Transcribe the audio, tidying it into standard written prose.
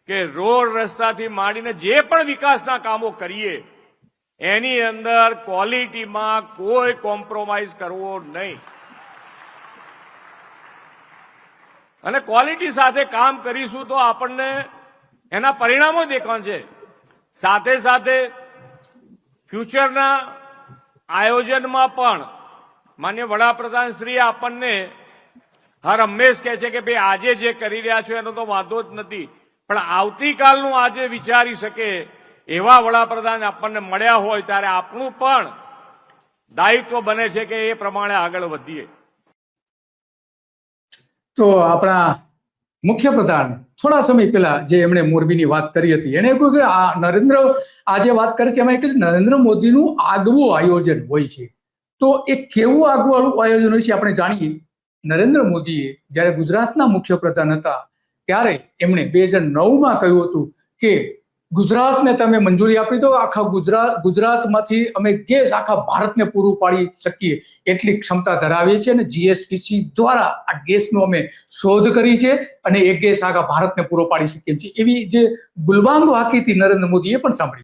કે રોડ રસ્તાથી માંડીને જે પણ વિકાસના કામો કરીએ એની અંદર ક્વોલિટીમાં કોઈ કોમ્પ્રોમાઇઝ કરવો નહીં અને ક્વોલિટી સાથે કામ કરીશું તો આપણને એના પરિણામો દેખાણ છે. સાથે સાથે ફ્યુચરના આયોજનમાં પણ માન્ય વડાપ્રધાન શ્રી આપણને હર હંમેશ કહે છે કે ભાઈ આજે જે કરી રહ્યા છો એનો તો વાંધો જ નથી, પણ આવતીકાલનું આજે વિચારી શકે એવા વડાપ્રધાન આપણને મળ્યા હોય ત્યારે આપણું પણ દાયિત્વ બને છે કે એ પ્રમાણે આગળ વધીએ. તો આપણા મુખ્યપ્રધાન થોડા સમય પહેલા જે એમણે મોરબીની વાત કરી હતી, એને કહ્યું કે આ નરેન્દ્ર આજે વાત કરે છે એમાં કે નરેન્દ્ર મોદીનું આગવું આયોજન હોય છે. તો એ કેવું આગવું આયોજન હોય છે આપણે જાણીએ. નરેન્દ્ર મોદીએ જ્યારે ગુજરાતના મુખ્યપ્રધાન હતા ત્યારે એમણે 2009માં કહ્યું હતું કે ગુજરાતને તમે મંજૂરી આપી દો, આખા ગુજરાતમાંથી અમે ગેસ આખા ભારતને પૂરું પાડી શકીએ એટલી ક્ષમતા ધરાવીએ છીએ અને જીએસપીસી દ્વારા આ ગેસનો અમે શોધ કરી છે અને એ ગેસ આખા ભારતને પૂરો પાડી શકીએ છીએ. એવી જે ગુલબાંગ હાકી હતી નરેન્દ્ર મોદીએ પણ સાંભળી.